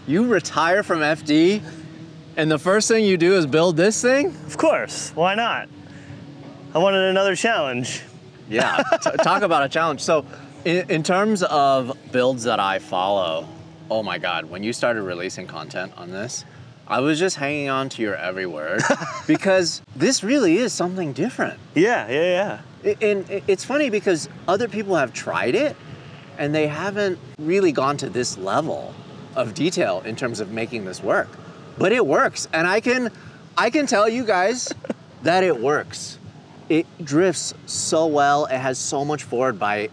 You retire from FD, and the first thing you do is build this thing? Of course, why not? I wanted another challenge. Yeah, talk about a challenge. So in terms of builds that I follow, oh my God, when you started releasing content on this, I was just hanging on to your every word because this really is something different. Yeah. And it's funny because other people have tried it and they haven't really gone to this level of detail in terms of making this work. But it works, and I can tell you guys that it works. It drifts so well, it has so much forward bite,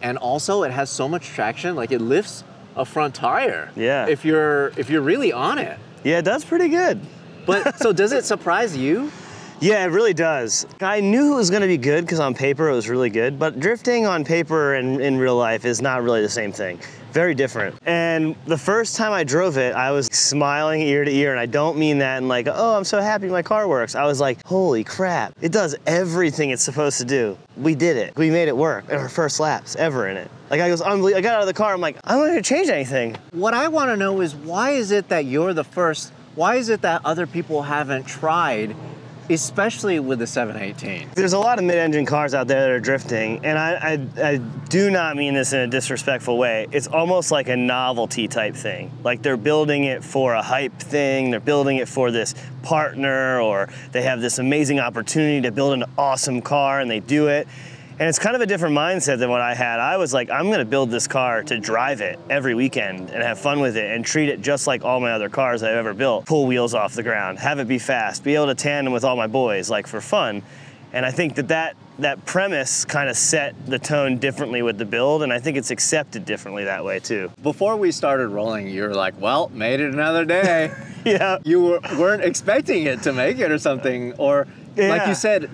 and also it has so much traction, like it lifts a front tire. Yeah. If you're really on it. Yeah, it does pretty good. But so does it surprise you? Yeah, it really does. I knew it was gonna be good because on paper it was really good, but drifting on paper and in real life is not really the same thing. Very different. And the first time I drove it, I was smiling ear to ear, and I don't mean that in like, oh, I'm so happy my car works. I was like, holy crap, it does everything it's supposed to do. We did it. We made it work in our first laps ever in it. Like I got out of the car, I'm like, I don't need to change anything. What I wanna know is why is it that you're the first? Why is it that other people haven't tried, especially with the 718? There's a lot of mid-engine cars out there that are drifting, and I do not mean this in a disrespectful way. It's almost like a novelty type thing. Like they're building it for a hype thing, they're building it for this partner, or they have this amazing opportunity to build an awesome car and they do it. And it's kind of a different mindset than what I had. I was like, I'm gonna build this car to drive it every weekend and have fun with it and treat it just like all my other cars I've ever built. Pull wheels off the ground, have it be fast, be able to tandem with all my boys, like for fun. And I think that premise kind of set the tone differently with the build, and I think it's accepted differently that way too. Before we started rolling, you were like, well, made it another day. Yeah. You weren't expecting it to make it or something, or like Yeah. you said,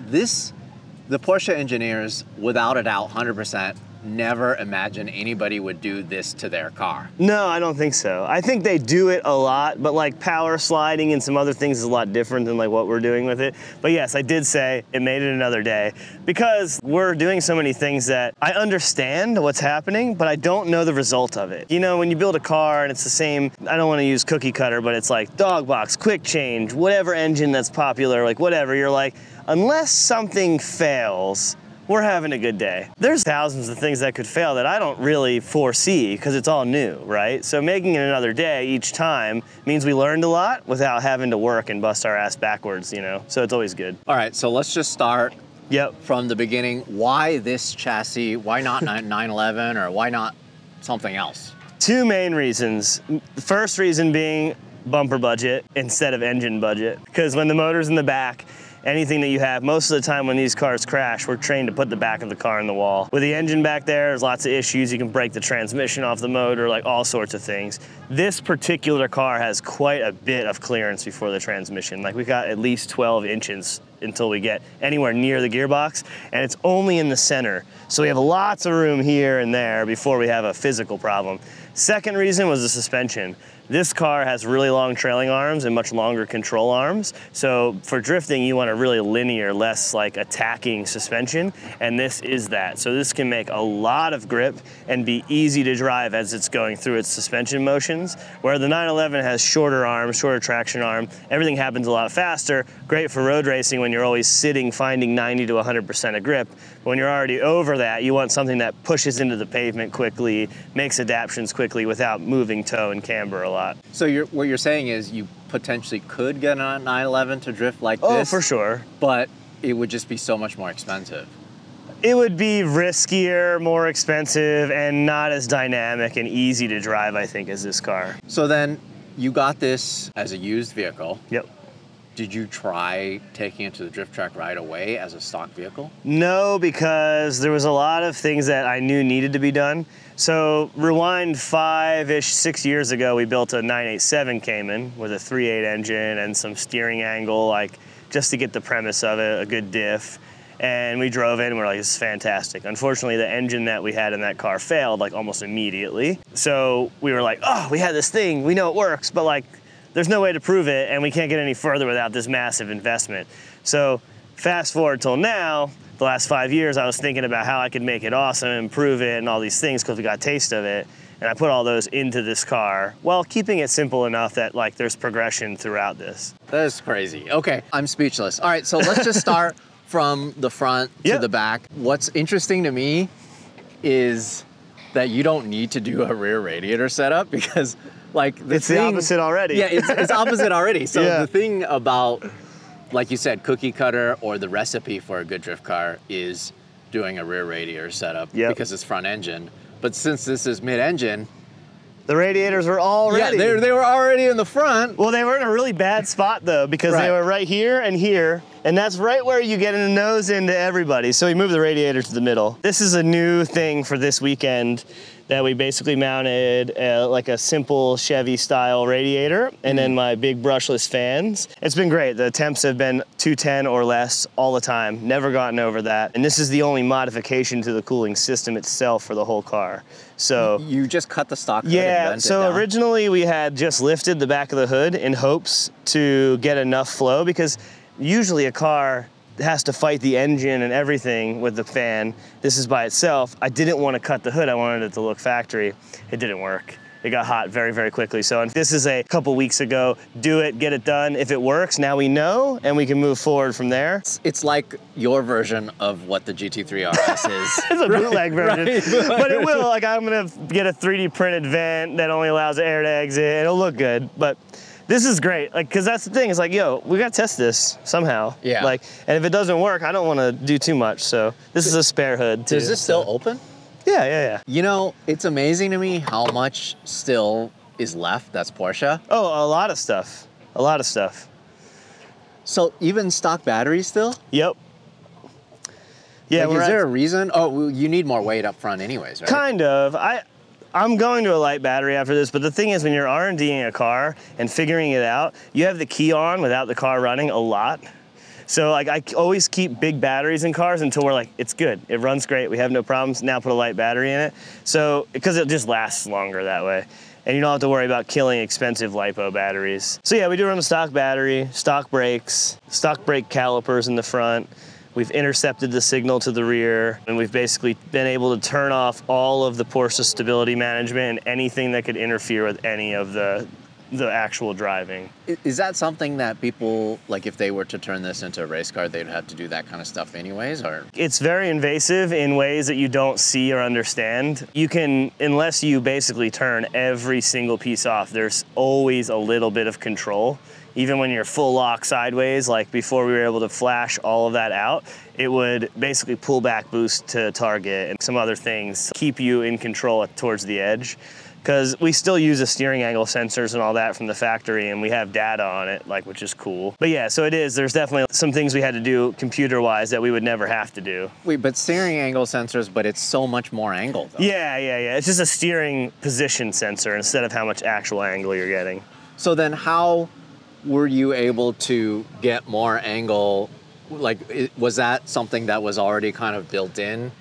the Porsche engineers, without a doubt, 100%, never imagined anybody would do this to their car. No, I don't think so. I think they do it a lot, but like power sliding and some other things is a lot different than like what we're doing with it. But yes, I did say it made it another day because we're doing so many things that I understand what's happening, but I don't know the result of it. You know, when you build a car and it's the same, I don't want to use cookie cutter, but it's like dog box, quick change, whatever engine that's popular, like whatever, you're like, unless something fails, we're having a good day. There's thousands of things that could fail that I don't really foresee because it's all new, right? So making it another day each time means we learned a lot without having to work and bust our ass backwards, you know? So it's always good. All right, so let's just start from the beginning. Why this chassis? Why not 911 or why not something else? Two main reasons. The first reason being bumper budget instead of engine budget. Because when the motor's in the back, anything that you have, most of the time when these cars crash, we're trained to put the back of the car in the wall. With the engine back there, there's lots of issues. You can break the transmission off the motor, like all sorts of things. This particular car has quite a bit of clearance before the transmission. Like we got at least 12 inches until we get anywhere near the gearbox, and it's only in the center. So we have lots of room here and there before we have a physical problem. Second reason was the suspension. This car has really long trailing arms and much longer control arms. So for drifting, you want a really linear, less like attacking suspension, and this is that. So this can make a lot of grip and be easy to drive as it's going through its suspension motions, where the 911 has shorter arms, shorter traction arm. Everything happens a lot faster. Great for road racing when you're always sitting, finding 90 to 100% of grip. But when you're already over that, you want something that pushes into the pavement quickly, makes adaptions quickly without moving toe and camber a lot. So what you're saying is you potentially could get a 911 to drift like this? Oh, for sure. But it would just be so much more expensive. It would be riskier, more expensive, and not as dynamic and easy to drive, I think, as this car. So then you got this as a used vehicle. Yep. Did you try taking it to the drift track right away as a stock vehicle? No, because there was a lot of things that I knew needed to be done. So rewind 5-ish, 6 years ago, we built a 987 Cayman with a 3.8 engine and some steering angle, like just to get the premise of it, a good diff. And we drove it and we're like, this is fantastic. Unfortunately, the engine that we had in that car failed like almost immediately. So we were like, oh, we had this thing, we know it works, but like, there's no way to prove it, and we can't get any further without this massive investment. So fast forward till now, the last 5 years, I was thinking about how I could make it awesome, improve it, and all these things because we got a taste of it. And I put all those into this car while keeping it simple enough that like there's progression throughout this. That is crazy. Okay, I'm speechless. All right, so let's just start from the front to the back. What's interesting to me is that you don't need to do a rear radiator setup because like it's the opposite already. Yeah, it's opposite already. So the thing about, like you said, cookie cutter or the recipe for a good drift car is doing a rear radiator setup because it's front engine. But since this is mid-engine, the radiators were already. Yeah, they were already in the front. Well, they were in a really bad spot though, because they were right here, and that's right where you get a nose into everybody. So we moved the radiator to the middle. This is a new thing for this weekend that we basically mounted like a simple Chevy style radiator and then my big brushless fans. It's been great. The temps have been 210 or less all the time. Never gotten over that. And this is the only modification to the cooling system itself for the whole car. So you just cut the stock hood and bent it so down. Originally we had just lifted the back of the hood in hopes to get enough flow, because usually a car has to fight the engine and everything with the fan. This is by itself. I didn't want to cut the hood. I wanted it to look factory. It didn't work. It got hot very, very quickly. So this is a couple weeks ago. Do it, get it done. If it works, now we know, and we can move forward from there. It's like your version of what the GT3 RS is. It's a bootleg version. But it will. Like, I'm gonna get a 3D printed vent that only allows air to exit. It'll look good, but this is great, like, because that's the thing. It's like, yo, we gotta test this somehow. Yeah. Like, and if it doesn't work, I don't want to do too much. So this is a spare hood too. Is this still open? Yeah. You know, it's amazing to me how much still is left that's Porsche. Oh, a lot of stuff. A lot of stuff. So even stock batteries still? Yep. Yeah. Like, is there a reason? Oh, well, you need more weight up front anyways, right? Kind of. I'm going to a light battery after this, but the thing is, when you're R&Ding a car and figuring it out, you have the key on without the car running a lot. So like, I always keep big batteries in cars until we're like, it's good, it runs great, we have no problems, now put a light battery in it. So, because it just lasts longer that way. And you don't have to worry about killing expensive LiPo batteries. So yeah, we do run a stock battery, stock brakes, stock brake calipers in the front. We've intercepted the signal to the rear, and we've basically been able to turn off all of the Porsche stability management and anything that could interfere with any of the actual driving. Is that something that people, like if they were to turn this into a race car, they'd have to do that kind of stuff anyways, or? It's very invasive in ways that you don't see or understand. You can, unless you basically turn every single piece off, there's always a little bit of control. Even when you're full lock sideways, like before we were able to flash all of that out, it would basically pull back boost to target and some other things, keep you in control towards the edge. Because we still use the steering angle sensors and all that from the factory, and we have data on it, like, which is cool. But yeah, so it is, there's definitely some things we had to do computer-wise that we would never have to do. Wait, but steering angle sensors, but it's so much more angle though. Yeah. It's just a steering position sensor instead of how much actual angle you're getting. So then how were you able to get more angle? Like, was that something that was already kind of built in,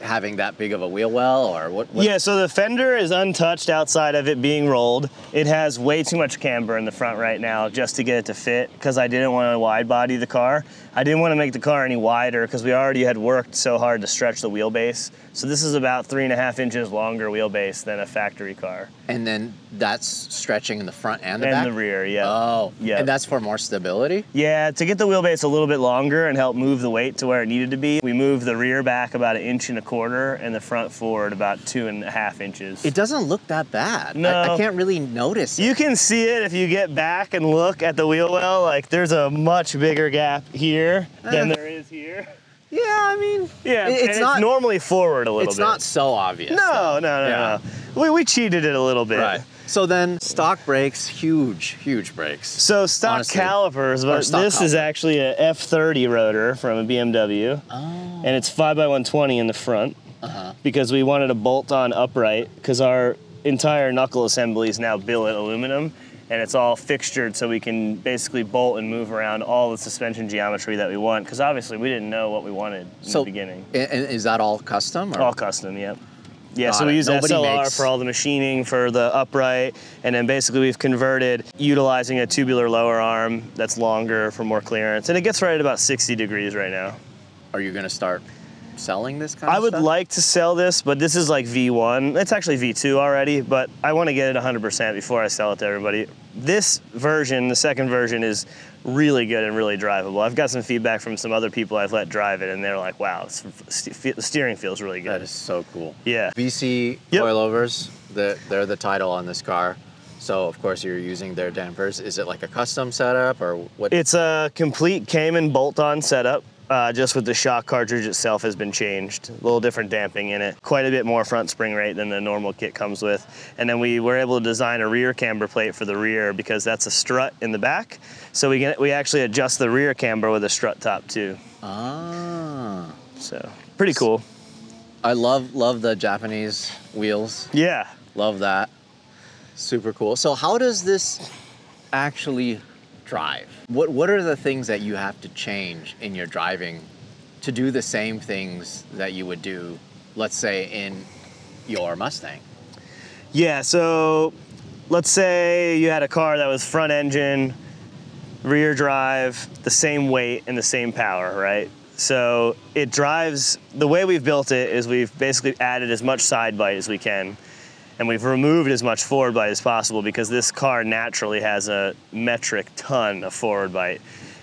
having that big of a wheel well, or what? Yeah, so the fender is untouched outside of it being rolled. It has way too much camber in the front right now just to get it to fit, because I didn't want to wide body the car. I didn't want to make the car any wider because we already had worked so hard to stretch the wheelbase. So this is about 3.5 inches longer wheelbase than a factory car. And then that's stretching in the front and the back? And the rear, yeah. Oh, yeah. And that's for more stability? Yeah, to get the wheelbase a little bit longer and help move the weight to where it needed to be, we moved the rear back about 1.25 inches and the front forward about 2.5 inches. It doesn't look that bad. No. I can't really notice it. You can see it if you get back and look at the wheel well. Like, there's a much bigger gap here than there is here. Yeah, I mean, yeah, it's normally forward a little bit. It's not so obvious. No. We cheated it a little bit. Right. So then stock brakes, huge brakes. So stock honestly, calipers, but this is actually a F30 rotor from a BMW. Oh. And it's 5x120 in the front because we wanted a bolt-on upright because our entire knuckle assembly is now billet aluminum. And it's all fixtured so we can basically bolt and move around all the suspension geometry that we want, because obviously we didn't know what we wanted in the beginning. And is that all custom? Or? All custom, yep. Yeah, so we use SLR for all the machining for the upright, and then basically we've converted utilizing a tubular lower arm that's longer for more clearance, and it gets right at about 60 degrees right now. Are you going to start selling this kind I of would stuff? like to sell this, but this is like V1. It's actually V2 already, but I want to get it 100% before I sell it to everybody. This version, the second version, is really good and really drivable. I've got some feedback from some other people I've let drive it, and they're like, wow, the steering feels really good. That is so cool. Yeah. BC coilovers, they're the title on this car. So of course you're using their dampers. Is it like a custom setup or what? It's a complete Cayman bolt-on setup. Just with the shock cartridge itself has been changed. A little different damping in it. Quite a bit more front spring rate than the normal kit comes with. And then we were able to design a rear camber plate for the rear because that's a strut in the back. So we actually adjust the rear camber with a strut top too. Ah. So pretty cool. I love the Japanese wheels. Yeah. Love that. Super cool. So how does this actually drive? What are the things that you have to change in your driving to do the same things that you would do, let's say, in your Mustang? Yeah, so let's say you had a car that was front engine, rear drive, the same weight and the same power, right? So it drives, the way we've built it is we've basically added as much side bite as we can. And we've removed as much forward bite as possible because this car naturally has a metric ton of forward bite.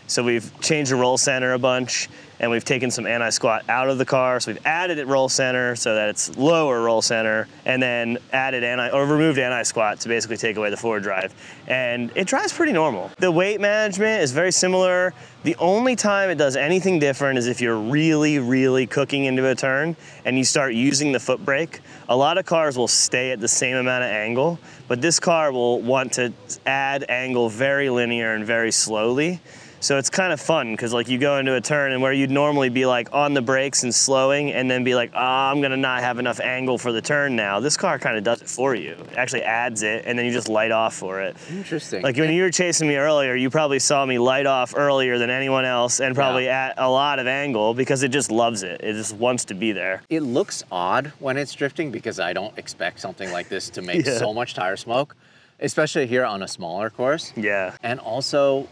So we've changed the roll center a bunch, and we've taken some anti-squat out of the car. So we've added it roll center so that it's lower roll center, and then added removed anti-squat to basically take away the forward drive. And it drives pretty normal. The weight management is very similar. The only time it does anything different is if you're really, really cooking into a turn and you start using the foot brake. A lot of cars will stay at the same amount of angle, but this car will want to add angle very linear and very slowly. So it's kind of fun because like you go into a turn and where you'd normally be like on the brakes and slowing and then be like, oh, I'm gonna not have enough angle for the turn now. This car kind of does it for you. It actually adds it and then you just light off for it. Interesting. Like when you were chasing me earlier, you probably saw me light off earlier than anyone else and probably at a lot of angle because it just loves it. It just wants to be there. It looks odd when it's drifting because I don't expect something like this to make so much tire smoke, especially here on a smaller course. Yeah. And also,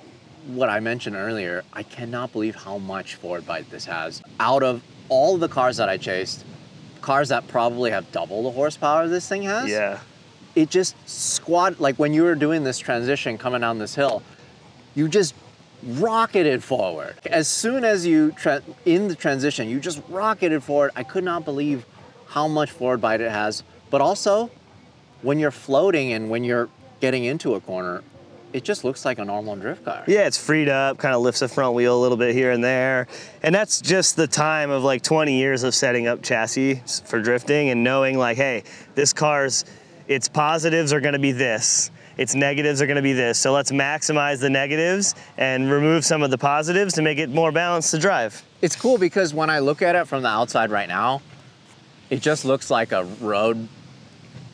what I mentioned earlier, I cannot believe how much forward bite this has. Out of all the cars that I chased, cars that probably have double the horsepower this thing has, it just like when you were doing this transition coming down this hill, you just rocketed forward. As soon as you, in the transition, you just rocketed forward. I could not believe how much forward bite it has. But also, when you're floating and when you're getting into a corner, it just looks like a normal drift car. Yeah, it's freed up, kind of lifts the front wheel a little bit here and there. And that's just the time of like 20 years of setting up chassis for drifting and knowing like, hey, this car's, its positives are gonna be this, its negatives are gonna be this. So let's maximize the negatives and remove some of the positives to make it more balanced to drive. It's cool because when I look at it from the outside right now, it just looks like a road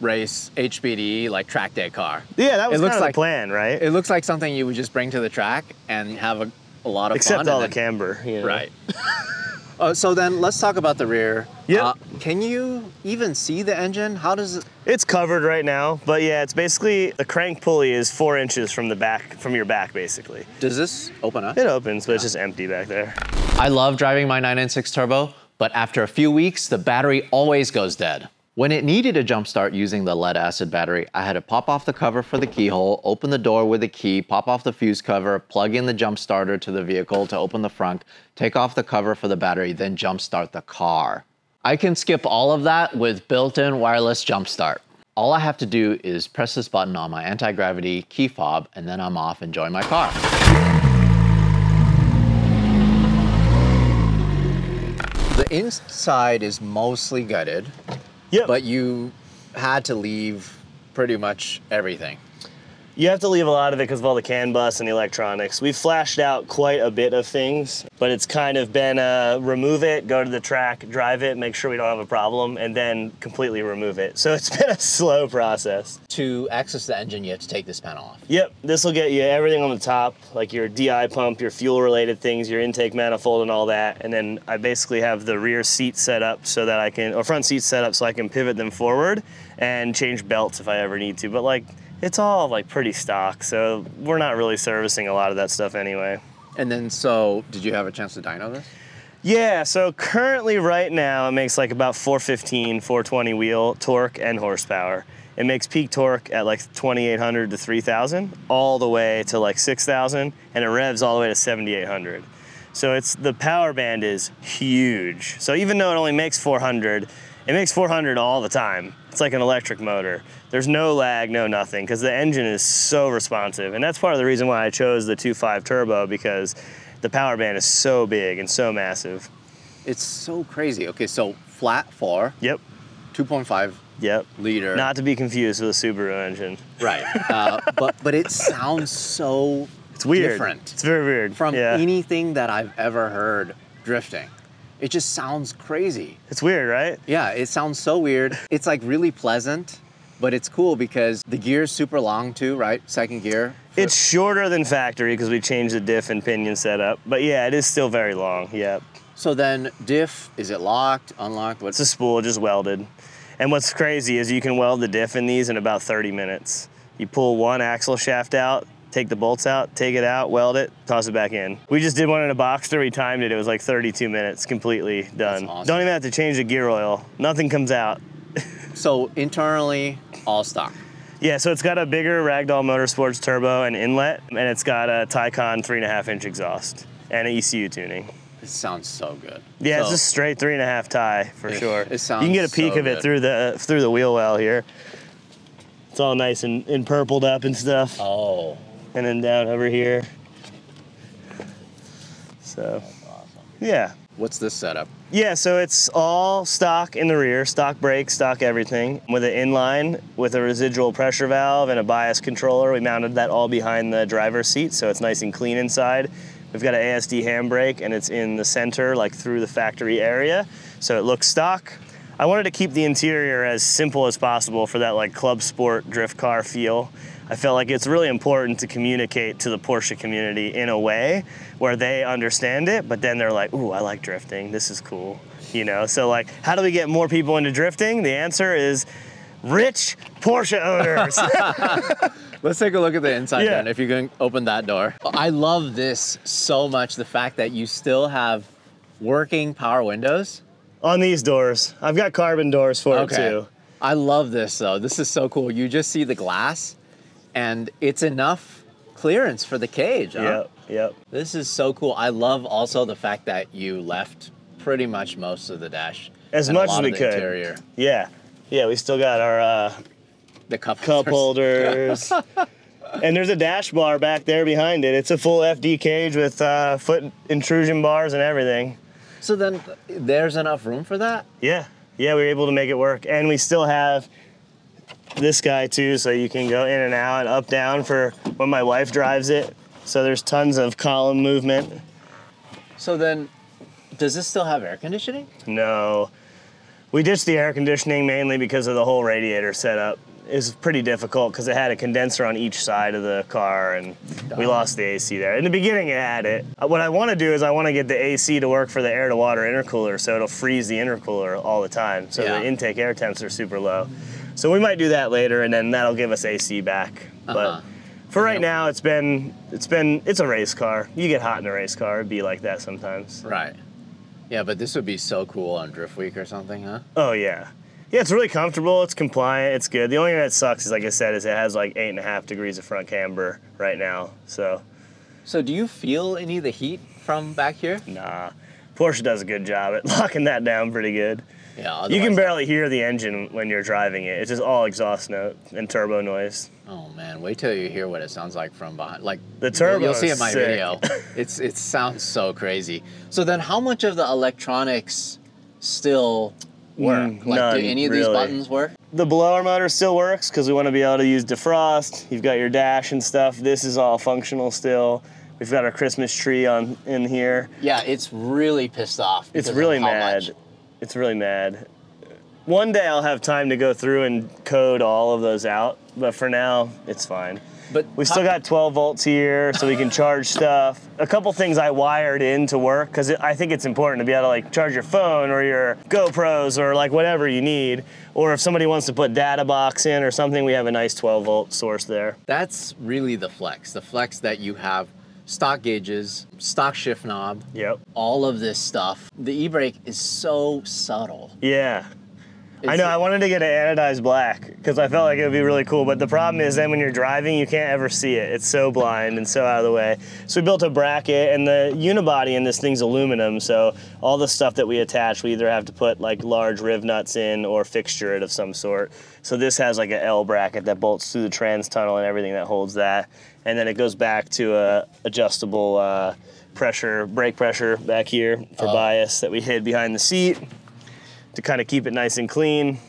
race HPD like track day car. Yeah, that was kind of the plan, right? It looks like something you would just bring to the track and have a lot of fun. Except all the camber, you know? Right. So then let's talk about the rear. Yep. Can you even see the engine? How does it? It's covered right now, but yeah, it's basically, the crank pulley is 4 inches from the back, from your back basically. Does this open up? It opens, but it's just empty back there. I love driving my 996 turbo, but after a few weeks, the battery always goes dead. When it needed a jump start using the lead acid battery, I had to pop off the cover for the keyhole, open the door with the key, pop off the fuse cover, plug in the jump starter to the vehicle to open the front, take off the cover for the battery, then jump start the car. I can skip all of that with built-in wireless jump start. All I have to do is press this button on my anti-gravity key fob and then I'm off enjoying my car. The inside is mostly gutted. Yep. But you had to leave pretty much everything. You have to leave a lot of it because of all the CAN bus and the electronics. We've flashed out quite a bit of things, but it's kind of been remove it, go to the track, drive it, make sure we don't have a problem, and then completely remove it. So it's been a slow process. To access the engine, you have to take this panel off. Yep, this will get you everything on the top, like your DI pump, your fuel-related things, your intake manifold and all that. And then I basically have the rear seat set up so that I can, or front seats set up so I can pivot them forward and change belts if I ever need to. But like, it's all like pretty stock, so we're not really servicing a lot of that stuff anyway. And then, so did you have a chance to dyno this? Yeah, so currently right now it makes like about 415, 420 wheel torque and horsepower. It makes peak torque at like 2,800 to 3,000, all the way to like 6,000, and it revs all the way to 7,800. So the power band is huge. So even though it only makes 400, it makes 400 all the time. It's like an electric motor. There's no lag, no nothing, because the engine is so responsive. And that's part of the reason why I chose the 2.5 turbo, because the power band is so big and so massive. It's so crazy. Okay, so flat 4. Yep. 2.5 Yep. liter. Not to be confused with a Subaru engine. Right. But it sounds so It's weird. different. It's very weird. From anything that I've ever heard drifting. It just sounds crazy. It's weird, right? Yeah, it sounds so weird. It's like really pleasant, but it's cool because the gear's super long too, right? Second gear. It's shorter than factory because we changed the diff and pinion setup. But yeah, it is still very long, yep. So then diff, is it locked, unlocked? It's a spool, just welded. And what's crazy is you can weld the diff in these in about 30 minutes. You pull one axle shaft out, take the bolts out, take it out, weld it, toss it back in. We just did one in a Boxster, we timed it, it was like 32 minutes, completely done. That's awesome. Don't even have to change the gear oil. Nothing comes out. So internally, all stock. Yeah, so it's got a bigger Ragdoll Motorsports turbo and inlet, and it's got a Taycan 3.5-inch exhaust and an ECU tuning. It sounds so good. Yeah, so, it's a straight 3.5 tie for sure. It sounds you can get a peek so of it good. through the wheel well here. It's all nice and purpled up and stuff. Oh. And then down over here. So, yeah. What's this setup? Yeah, so it's all stock in the rear, stock brakes, stock everything, with an inline with a residual pressure valve and a bias controller. We mounted that all behind the driver's seat, so it's nice and clean inside. We've got an ASD handbrake, and it's in the center, like through the factory area, so it looks stock. I wanted to keep the interior as simple as possible for that like club sport drift car feel. I felt like it's really important to communicate to the Porsche community in a way where they understand it, but then they're like, ooh, I like drifting, this is cool. You know, so like, how do we get more people into drifting? The answer is rich Porsche owners. Let's take a look at the inside Yeah. then, if you can open that door. I love this so much, the fact that you still have working power windows. On these doors. I've got carbon doors for it too. I love this though. This is so cool. You just see the glass and it's enough clearance for the cage. Huh? Yep. This is so cool. I love also the fact that you left pretty much most of the dash. As and a much lot as we of the could. Interior. Yeah, we still got our The cup holders. And there's a dash bar back there behind it. It's a full FD cage with foot intrusion bars and everything. So then there's enough room for that? Yeah, we were able to make it work. And we still have this guy too, so you can go in and out, up, down for when my wife drives it. So there's tons of column movement. So then, does this still have air conditioning? No. We ditched the air conditioning mainly because of the whole radiator setup. It was pretty difficult because it had a condenser on each side of the car and we lost the AC there. In the beginning it had it. What I want to do is I want to get the AC to work for the air to water intercooler so it'll freeze the intercooler all the time. So the intake air temps are super low. So we might do that later and then that'll give us AC back. But for right now it's a race car. You get hot in a race car, it'd be like that sometimes. Right. Yeah, but this would be so cool on Drift Week or something, huh? Oh yeah. Yeah, it's really comfortable, it's compliant, it's good. The only thing that sucks is, like I said, is it has like 8.5 degrees of front camber right now, so. So do you feel any of the heat from back here? Nah, Porsche does a good job at locking that down pretty good. Yeah, you can barely hear the engine when you're driving it. It's just all exhaust note and turbo noise. Oh man, wait till you hear what it sounds like from behind. Like the turbo, you'll see in my sick. video. It sounds so crazy. So then how much of the electronics still work? Like do any of these buttons work? The blower motor still works because we want to be able to use defrost. You've got your dash and stuff. This is all functional still. We've got our Christmas tree in here. Yeah, it's really pissed off. It's really mad. It's really mad. One day I'll have time to go through and code all of those out, but for now, it's fine. But we still got 12 volts here, so we can charge stuff. A couple things I wired in to work, because I think it's important to be able to like charge your phone or your GoPros or like whatever you need. Or if somebody wants to put data box in or something, we have a nice 12 volt source there. That's really the flex that you have stock gauges, stock shift knob, Yep. all of this stuff. The e-brake is so subtle. Yeah. I know, I wanted to get an anodized black because I felt like it would be really cool, but the problem is then when you're driving, you can't ever see it. It's so blind and so out of the way. So we built a bracket, and the unibody in this thing's aluminum, so all the stuff that we attach, we either have to put like large riv nuts in or fixture it of some sort. So this has like an L bracket that bolts through the trans tunnel and everything that holds that. And then it goes back to a adjustable brake pressure back here for bias that we hid behind the seat to kind of keep it nice and clean.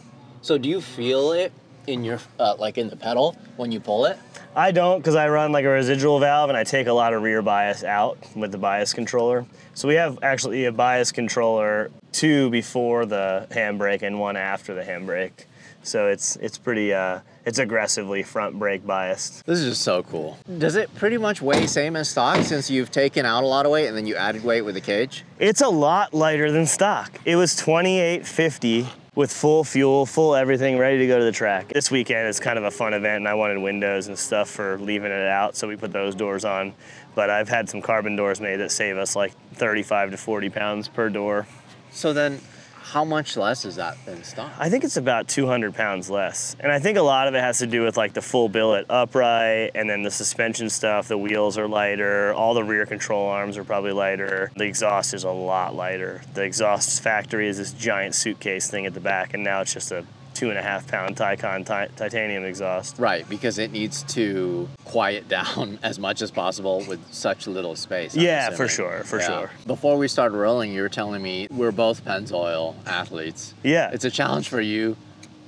So do you feel it in your, like in the pedal when you pull it? I don't, because I run like a residual valve and I take a lot of rear bias out with the bias controller. So we have actually a bias controller, 2 before the handbrake and 1 after the handbrake. So it's pretty, it's aggressively front brake biased. This is just so cool. Does it pretty much weigh same as stock since you've taken out a lot of weight and then you added weight with the cage? It's a lot lighter than stock. It was 2850 with full fuel, full everything, ready to go to the track. This weekend is kind of a fun event and I wanted windows and stuff for leaving it out, so we put those doors on. But I've had some carbon doors made that save us like 35 to 40 pounds per door. So then, how much less is that than stock? I think it's about 200 pounds less. And I think a lot of it has to do with like the full billet upright and then the suspension stuff. The wheels are lighter. All the rear control arms are probably lighter. The exhaust is a lot lighter. The exhaust factory is this giant suitcase thing at the back, and now it's just a 2.5 pound titanium exhaust. Right, because it needs to quiet down as much as possible with such little space. I'm Yeah, assuming. for sure. Before we started rolling, you were telling me we're both Pennzoil athletes. Yeah. It's a challenge for you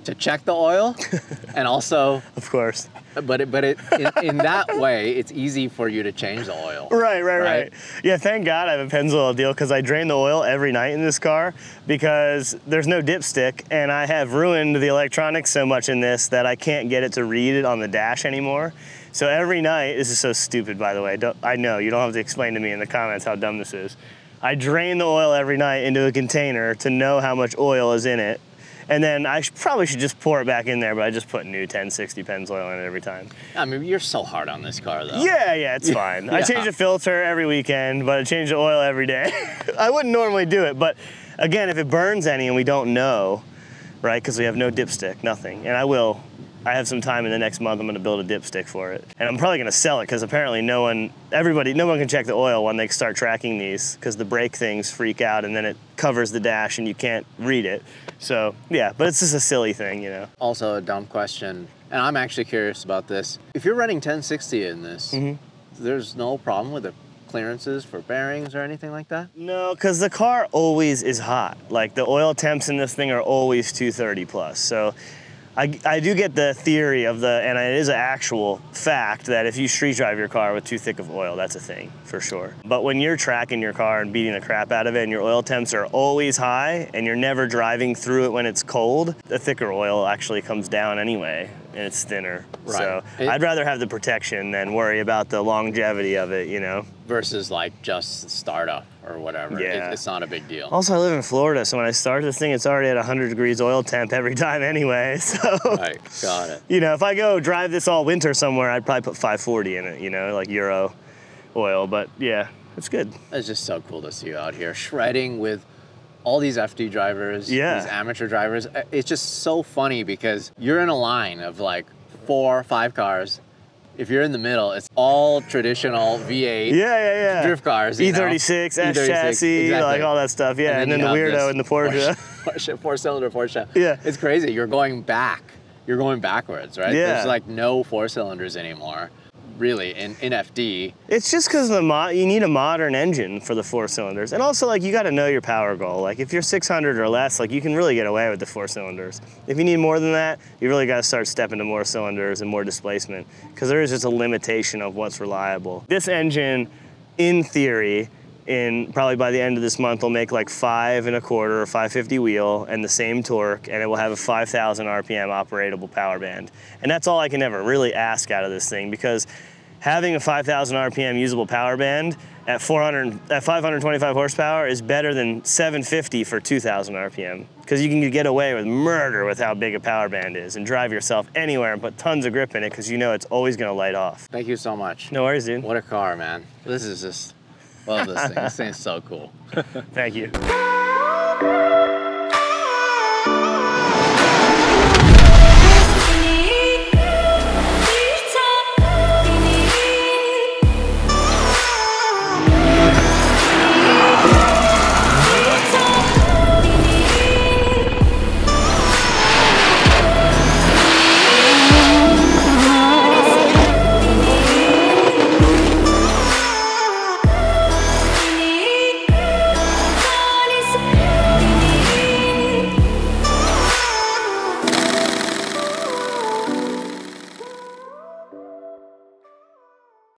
to check the oil and also, Of course. but in that way, it's easy for you to change the oil. Right. Yeah, thank God I have a Pennzoil deal because I drain the oil every night in this car because there's no dipstick, and I have ruined the electronics so much in this that I can't get it to read it on the dash anymore. So every night, this is so stupid by the way, I know, you don't have to explain to me in the comments how dumb this is. I drain the oil every night into a container to know how much oil is in it. And then I probably should just pour it back in there, but I just put new 1060 Pennzoil in it every time. I mean, you're so hard on this car, though. Yeah, it's fine. I change the filter every weekend, but I change the oil every day. I wouldn't normally do it, but again, if it burns any and we don't know, right, because we have no dipstick, nothing, and I will. I have some time in the next month, I'm gonna build a dipstick for it. And I'm probably gonna sell it because apparently no one can check the oil when they start tracking these because the brake things freak out and then it covers the dash and you can't read it. So yeah, but it's just a silly thing, you know. Also a dumb question, and I'm actually curious about this. If you're running 1060 in this, there's no problem with the clearances for bearings or anything like that? No, because the car always is hot. Like the oil temps in this thing are always 230 plus. So I do get the theory of and it is an actual fact that if you street drive your car with too thick of oil, that's a thing, for sure. But when you're tracking your car and beating the crap out of it and your oil temps are always high and you're never driving through it when it's cold, the thicker oil actually comes down anyway and it's thinner. Right. So I'd rather have the protection than worry about the longevity of it, you know? Versus like just startup or whatever. Yeah. It's not a big deal. Also, I live in Florida, so when I start this thing, it's already at 100 degrees oil temp every time anyway, so. Right, got it. You know, if I go drive this all winter somewhere, I'd probably put 540 in it, you know, like Euro oil, but yeah, it's good. It's just so cool to see you out here shredding with all these FD drivers, these amateur drivers. It's just so funny because you're in a line of like 4 or 5 cars. If you're in the middle, it's all traditional V8 drift cars. E36, S chassis, exactly. Like all that stuff. Yeah, and then the weirdo in the Porsche. Porsche, 4-cylinder Porsche. Yeah. It's crazy. You're going back. You're going backwards, right? Yeah. There's like no 4-cylinders anymore, really, in FD. It's just because you need a modern engine for the 4-cylinders. And also, like, you got to know your power goal. Like, if you're 600 or less, like, you can really get away with the 4-cylinders. If you need more than that, you really got to start stepping to more cylinders and more displacement because there is just a limitation of what's reliable. This engine, in theory, probably by the end of this month, will make like 5 1/4 or 550 wheel and the same torque, and it will have a 5,000 RPM operatable power band. And that's all I can ever really ask out of this thing because having a 5,000 RPM usable power band at 525 horsepower is better than 750 for 2,000 RPM. Because you can get away with murder with how big a power band is and drive yourself anywhere and put tons of grip in it because you know it's always gonna light off. Thank you so much. No worries, dude. What a car, man. This is just, love this thing. This thing's so cool. Thank you.